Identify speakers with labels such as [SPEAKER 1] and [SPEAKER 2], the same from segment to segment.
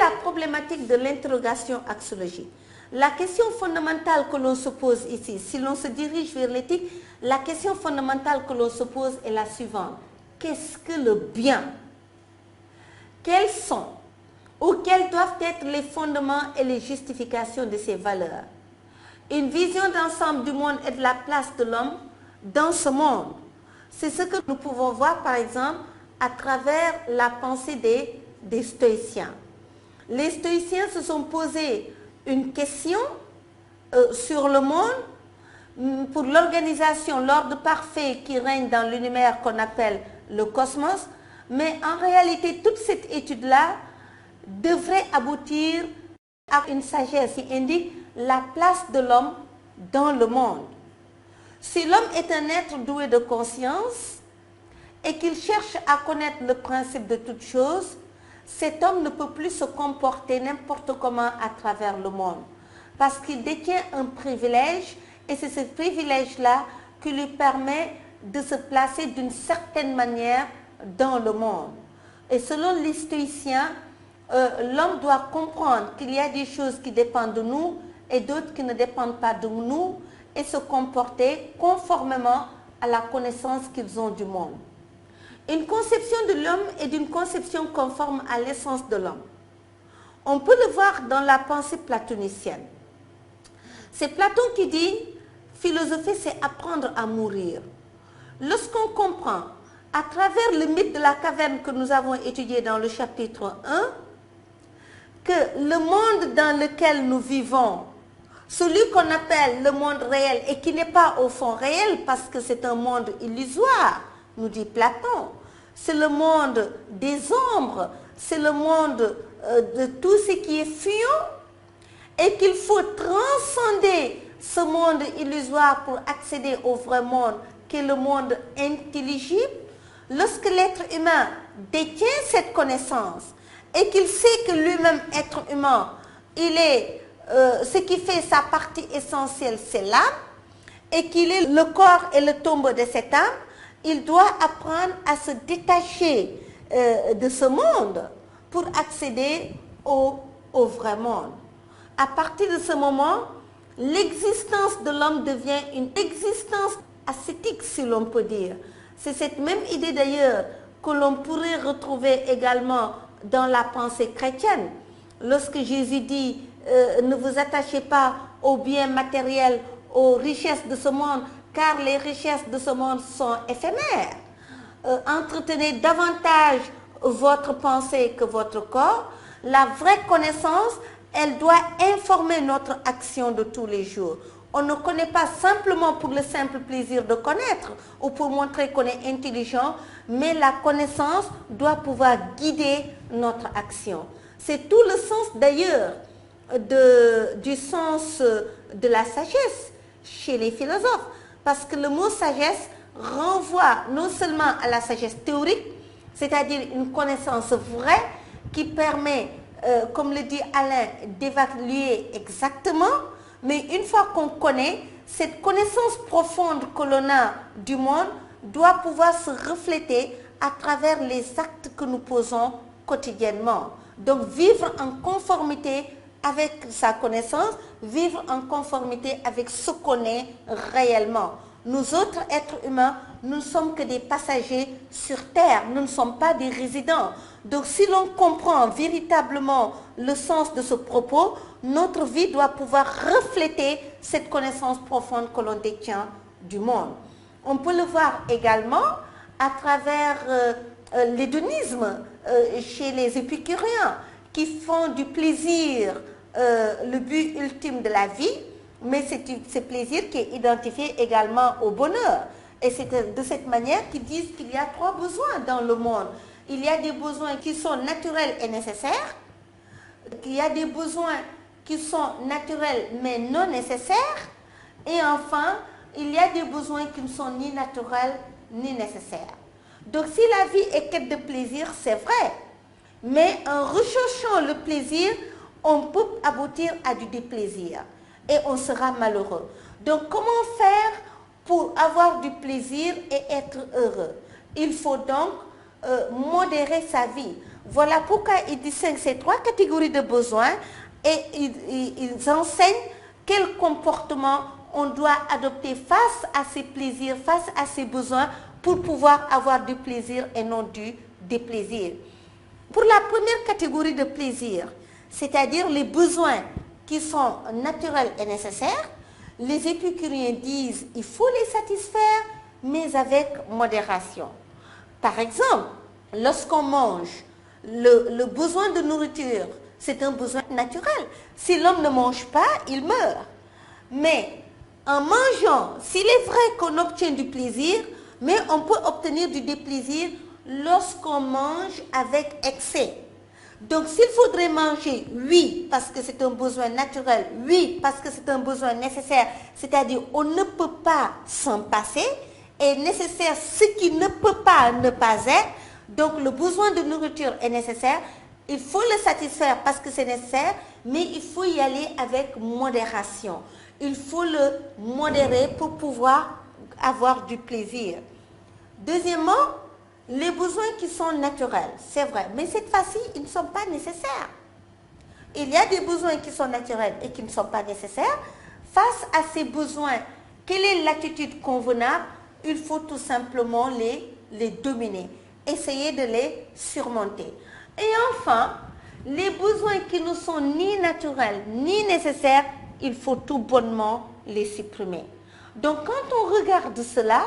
[SPEAKER 1] la problématique de l'interrogation axiologique. La question fondamentale que l'on se pose ici, si l'on se dirige vers l'éthique, la question fondamentale que l'on se pose est la suivante. Qu'est-ce que le bien? Quels sont ou quels doivent être les fondements et les justifications de ces valeurs? Une vision d'ensemble du monde et de la place de l'homme dans ce monde. C'est ce que nous pouvons voir par exemple à travers la pensée des stoïciens. Les stoïciens se sont posés une question sur le monde, pour l'organisation, l'ordre parfait qui règne dans l'univers qu'on appelle le cosmos, mais en réalité toute cette étude-là devrait aboutir à une sagesse qui indique la place de l'homme dans le monde. Si l'homme est un être doué de conscience et qu'il cherche à connaître le principe de toute chose, cet homme ne peut plus se comporter n'importe comment à travers le monde. Parce qu'il détient un privilège et c'est ce privilège-là qui lui permet de se placer d'une certaine manière dans le monde. Et selon les stoïciens, l'homme doit comprendre qu'il y a des choses qui dépendent de nous et d'autres qui ne dépendent pas de nous et se comporter conformément à la connaissance qu'ils ont du monde. Une conception de l'homme est d'une conception conforme à l'essence de l'homme. On peut le voir dans la pensée platonicienne. C'est Platon qui dit « philosopher, c'est apprendre à mourir ». Lorsqu'on comprend, à travers le mythe de la caverne que nous avons étudié dans le chapitre 1, que le monde dans lequel nous vivons, celui qu'on appelle le monde réel et qui n'est pas au fond réel parce que c'est un monde illusoire, nous dit Platon, c'est le monde des ombres, c'est le monde de tout ce qui est fuyant et qu'il faut transcender ce monde illusoire pour accéder au vrai monde qui est le monde intelligible. Lorsque l'être humain détient cette connaissance et qu'il sait que lui-même, être humain, il est ce qui fait sa partie essentielle, c'est l'âme, et qu'il est le corps et le tombeau de cette âme, il doit apprendre à se détacher de ce monde pour accéder au vrai monde. À partir de ce moment, l'existence de l'homme devient une existence ascétique, si l'on peut dire. C'est cette même idée d'ailleurs que l'on pourrait retrouver également dans la pensée chrétienne. Lorsque Jésus dit ne vous attachez pas aux biens matériels, aux richesses de ce monde, car les richesses de ce monde sont éphémères. Entretenez davantage votre pensée que votre corps. La vraie connaissance, elle doit informer notre action de tous les jours. On ne connaît pas simplement pour le simple plaisir de connaître ou pour montrer qu'on est intelligent, mais la connaissance doit pouvoir guider notre action. C'est tout le sens d'ailleurs du sens de la sagesse chez les philosophes. Parce que le mot sagesse renvoie non seulement à la sagesse théorique, c'est-à-dire une connaissance vraie qui permet, comme le dit Alain, d'évaluer exactement, mais une fois qu'on connaît, cette connaissance profonde que l'on a du monde doit pouvoir se refléter à travers les actes que nous posons quotidiennement. Donc vivre en conformité avec sa connaissance, vivre en conformité avec ce qu'on est réellement. Nous autres êtres humains, nous ne sommes que des passagers sur Terre, nous ne sommes pas des résidents. Donc si l'on comprend véritablement le sens de ce propos, notre vie doit pouvoir refléter cette connaissance profonde que l'on détient du monde. On peut le voir également à travers l'hédonisme chez les épicuriens qui font du plaisir le but ultime de la vie, mais c'est ce plaisir qui est identifié également au bonheur. Et c'est de cette manière qu'ils disent qu'il y a trois besoins dans le monde. Il y a des besoins qui sont naturels et nécessaires, il y a des besoins qui sont naturels mais non nécessaires, et enfin, il y a des besoins qui ne sont ni naturels ni nécessaires. Donc si la vie est quête de plaisir, c'est vrai, mais en recherchant le plaisir, on peut aboutir à du déplaisir et on sera malheureux. Donc comment faire pour avoir du plaisir et être heureux? Il faut donc modérer sa vie. Voilà pourquoi ils distinguent ces trois catégories de besoins et ils enseignent quel comportement on doit adopter face à ses plaisirs, face à ses besoins pour pouvoir avoir du plaisir et non du déplaisir. Pour la première catégorie de plaisir, c'est-à-dire les besoins qui sont naturels et nécessaires, les épicuriens disent qu'il faut les satisfaire, mais avec modération. Par exemple, lorsqu'on mange, le besoin de nourriture, c'est un besoin naturel. Si l'homme ne mange pas, il meurt. Mais en mangeant, s'il est vrai qu'on obtient du plaisir, mais on peut obtenir du déplaisir lorsqu'on mange avec excès. Donc s'il faudrait manger, oui, parce que c'est un besoin naturel, oui, parce que c'est un besoin nécessaire, c'est-à-dire on ne peut pas s'en passer, et nécessaire ce qui ne peut pas ne pas être, donc le besoin de nourriture est nécessaire, il faut le satisfaire parce que c'est nécessaire, mais il faut y aller avec modération. Il faut le modérer pour pouvoir avoir du plaisir. Deuxièmement, les besoins qui sont naturels, c'est vrai, mais cette fois-ci, ils ne sont pas nécessaires. Il y a des besoins qui sont naturels et qui ne sont pas nécessaires. Face à ces besoins, quelle est l'attitude convenable? Il faut tout simplement les dominer, essayer de les surmonter. Et enfin, les besoins qui ne sont ni naturels ni nécessaires, il faut tout bonnement les supprimer. Donc quand on regarde cela,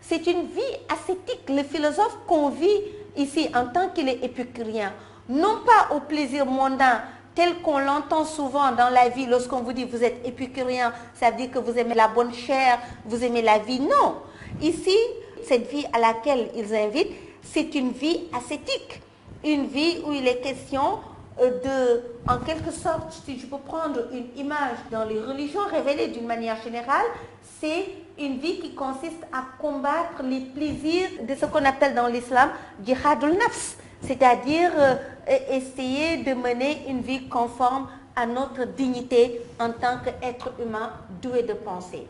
[SPEAKER 1] c'est une vie ascétique, le philosophe qu'on vit ici en tant qu'il est épicurien, non pas au plaisir mondain tel qu'on l'entend souvent dans la vie lorsqu'on vous dit vous êtes épicurien, ça veut dire que vous aimez la bonne chair, vous aimez la vie. Non, ici, cette vie à laquelle ils invitent, c'est une vie ascétique, une vie où il est question en quelque sorte, si je peux prendre une image dans les religions révélées d'une manière générale, c'est une vie qui consiste à combattre les plaisirs de ce qu'on appelle dans l'islam jihadul nafs, c'est-à-dire essayer de mener une vie conforme à notre dignité en tant qu'être humain doué de pensée.